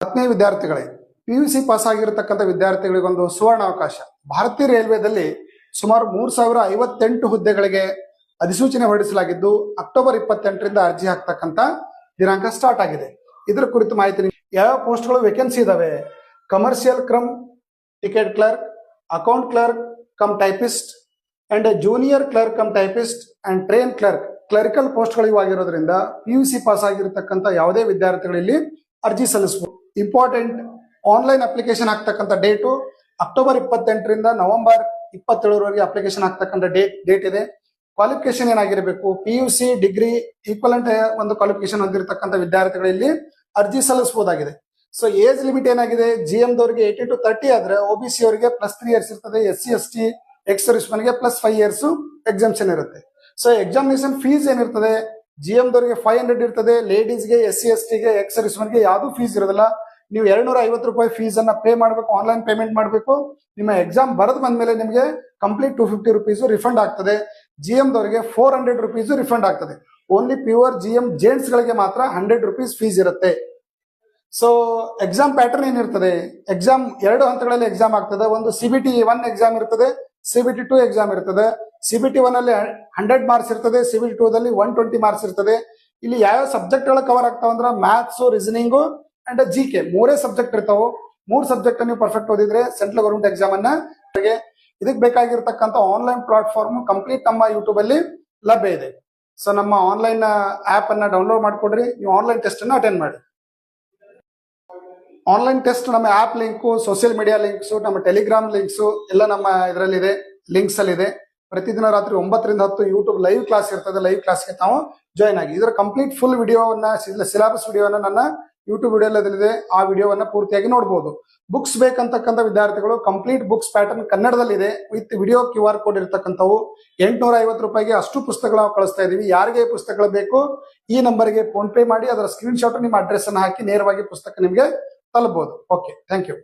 ಆತ್ಮೀಯ ವಿದ್ಯಾರ್ಥಿಗಳೇ, PUC pass ಆಗಿರತಕ್ಕಂಥ ವಿದ್ಯಾರ್ಥಿಗಳಿಗೊಂದು ಸುವರ್ಣ ಅವಕಾಶ. ಭಾರತೀಯ ರೈಲ್ವೆದಲ್ಲಿ ಸುಮಾರು 3058 ಹುದ್ದೆಗಳಿಗೆ ಅಧಿಸೂಚನೆ ಹೊರಡಿಸಲಾಗಿದ್ದು ಅಕ್ಟೋಬರ್ 28ರಿಂದ ಅರ್ಜಿ ಹಾಕ್ತಕ್ಕಂಥ ದಿನಾಂಕ ಸ್ಟಾರ್ಟ್ ಆಗಿದೆ. ಇದರ ಕುರಿತು ಮಾಹಿತಿ, ಯಾವ ಪೋಸ್ಟ್ಗಳು ವೇಕೆನ್ಸಿ ಇದಾವೆ: commercial cum ticket clerk, account clerk cum typist and junior clerk cum typist and train clerk. Clerical ಪೋಸ್ಟ್ಗಳು ಆಗಿರೋದ್ರಿಂದ PUC ಪಾಸ್ ಆಗಿರತಕ್ಕಂಥ ಯಾವುದೇ ವಿದ್ಯಾರ್ಥಿಗಳಲ್ಲಿ ಅರ್ಜಿ ಸಲ್ಲಿಸಬಹುದು. ಇಂಪಾರ್ಟೆಂಟ್, ಆನ್ಲೈನ್ ಅಪ್ಲಿಕೇಶನ್ ಹಾಕ್ತಕ್ಕಂಥ ಡೇಟು ಅಕ್ಟೋಬರ್ 28ರಿಂದ ನವೆಂಬರ್ 27ರವರೆಗೆ ಅಪ್ಲಿಕೇಶನ್ ಹಾಕ್ತಕ್ಕಂಥ ಡೇಟ್ ಇದೆ. ಕ್ವಾಲಿಫಿಕೇಶನ್ ಏನಾಗಿರಬೇಕು: PUC ಡಿಗ್ರಿ ಈಕ್ವಲೆಂಟ್ ಒಂದು ಕ್ವಾಲಿಫಿಕೇಶನ್ ಹೊಂದಿರತಕ್ಕಂಥ ವಿದ್ಯಾರ್ಥಿಗಳಲ್ಲಿ ಅರ್ಜಿ ಸಲ್ಲಿಸಬಹುದಾಗಿದೆ. ಸೊ ಏಜ್ ಲಿಮಿಟ್ ಏನಾಗಿದೆ: GM ದವರಿಗೆ 18 to 30 ಆದ್ರೆ OBC ಅವರಿಗೆ +3 years ಇರ್ತದೆ, SC ST ಎಕ್ಸ್ ಸರ್ವಿಸ್ ಗೆ +5 years ಎಕ್ಸಾಮ್ಷನ್ ಇರುತ್ತೆ. ಸೊ ಎಕ್ಸಾಮಿನೇಷನ್ ಫೀಸ್ ಏನಿರ್ತದೆ: GM ದವರಿಗೆ 500 ಇರ್ತದೆ, ಲೇಡೀಸ್ಗೆ, SC ST ಗೆ, ಎಕ್ಸ್ ಸರ್ವಿಸ್ ಗೆ ಯಾವ್ದು ಫೀಸ್ ಇರೋದಿಲ್ಲ. ನೀವು 250 ರೂಪಾಯಿ ಫೀಸ್ ಅನ್ನ ಪೇ ಮಾಡಬೇಕು, ಆನ್ಲೈನ್ ಪೇಮೆಂಟ್ ಮಾಡಬೇಕು. ನಿಮ್ಮ ಎಕ್ಸಾಮ್ ಬರೆದು ಬಂದ್ಮೇಲೆ ನಿಮಗೆ ಕಂಪ್ಲೀಟ್ 250 rupees ರಿಫಂಡ್ ಆಗ್ತದೆ. GM ದವರಿಗೆ 400 rupees ರಿಫಂಡ್ ಆಗ್ತದೆ. ಓನ್ಲಿ ಪ್ಯೂರ್ GM ಜೆಂಟ್ಸ್ ಗಳಿಗೆ ಮಾತ್ರ 100 rupees ಫೀಸ್ ಇರುತ್ತೆ. ಸೊ ಎಕ್ಸಾಮ್ ಪ್ಯಾಟರ್ನ್ ಏನಿರ್ತದೆ: ಎಕ್ಸಾಮ್ 2 ಹಂತಗಳಲ್ಲಿ ಎಕ್ಸಾಮ್ ಆಗ್ತದೆ. ಒಂದು CBT 1 ಎಕ್ಸಾಮ್ ಇರ್ತದೆ, CBT 2 ಎಕ್ಸಾಮ್ ಇರ್ತದೆ. CBT 1 ಅಲ್ಲಿ 100 ಮಾರ್ಕ್ಸ್ ಇರ್ತದೆ, CBT 2 ದಲ್ಲಿ 120 ಮಾರ್ಕ್ಸ್ ಇರ್ತದೆ. ಇಲ್ಲಿ ಯಾವ ಸಬ್ಜೆಕ್ಟ್ ಗಳು ಕವರ್ ಆಗ್ತಾವ ಅಂದ್ರೆ maths, reasoning and GK 3 subject ಇರ್ತಾವ. 3 ಸಬ್ಜೆಕ್ಟ್ ನೀವು ಪರ್ಫೆಕ್ಟ್ ಓದಿದ್ರೆ ಸೆಂಟ್ರಲ್ ಗವರ್ಮೆಂಟ್ ಎಕ್ಸಾಮ್ ಅನ್ನ ಇದಕ್ಕೆ ಬೇಕಾಗಿರ್ತಕ್ಕಂಥ ಆನ್ಲೈನ್ ಪ್ಲಾಟ್ಫಾರ್ಮ್ ಕಂಪ್ಲೀಟ್ ನಮ್ಮ ಯೂಟ್ಯೂಬ್ ಅಲ್ಲಿ ಲಭ್ಯ ಇದೆ. ಸೊ ನಮ್ಮ ಆನ್ಲೈನ್ ಆಪ್ ಅನ್ನ ಡೌನ್ಲೋಡ್ ಮಾಡ್ಕೊಡ್ರಿ, ನೀವು ಆನ್ಲೈನ್ ಟೆಸ್ಟ್ ಅನ್ನ ಅಟೆಂಡ್ ಮಾಡಿ. ಆನ್ಲೈನ್ ಟೆಸ್ಟ್ ನಮ್ಮ app link, social media links, ನಮ್ಮ ಟೆಲಿಗ್ರಾಮ್ ಲಿಂಕ್ಸ್ ಎಲ್ಲ ನಮ್ಮ ಇದರಲ್ಲಿದೆ, ಲಿಂಕ್ಸ್ ಅಲ್ಲಿ ಇದೆ. ಪ್ರತಿದಿನ ರಾತ್ರಿ 9 ರಿಂದ 10 ಯೂಟ್ಯೂಬ್ ಲೈವ್ ಕ್ಲಾಸ್ ಇರ್ತದೆ. ಲೈವ್ ಕ್ಲಾಸ್ಗೆ ತಾವು ಜಾಯ್ನ್ ಆಗಿ ಇದರ ಕಂಪ್ಲೀಟ್ ಫುಲ್ ವಿಡಿಯೋವನ್ನ, ಸಿಲೆಬಸ್ ವಿಡಿಯೋನ ನನ್ನ ಯೂಟ್ಯೂಬ್ ವಿಡಿಯೋಲ್ಲದಿದೆ, ಆ ವಿಡಿಯೋವನ್ನ ಪೂರ್ತಿಯಾಗಿ ನೋಡಬಹುದು. ಬುಕ್ಸ್ ಬೇಕಂತಕ್ಕಂಥ ವಿದ್ಯಾರ್ಥಿಗಳು ಕಂಪ್ಲೀಟ್ ಬುಕ್ಸ್ ಪ್ಯಾಟರ್ನ್ ಕನ್ನಡದಲ್ಲಿದೆ ವಿತ್ ವಿಡಿಯೋ QR ಕೋಡ್ ಇರತಕ್ಕಂಥವು. 850 ರೂಪಾಯಿಗೆ ಅಷ್ಟು ಪುಸ್ತಕಗಳು ನಾವು ಕಳಿಸ್ತಾ ಇದೀವಿ. ಯಾರಿಗೆ ಪುಸ್ತಕಗಳು ಬೇಕು ಈ ನಂಬರ್ಗೆ ಫೋನ್ ಪೇ ಮಾಡಿ ಅದರ ಸ್ಕ್ರೀನ್ ಶಾಟ್ ನಿಮ್ಮ ಅಡ್ರೆಸ್ ಅನ್ನು ಹಾಕಿ ನೇರವಾಗಿ ಪುಸ್ತಕ ನಿಮಗೆ ತಲುಪಬಹುದು. Okay, thank you.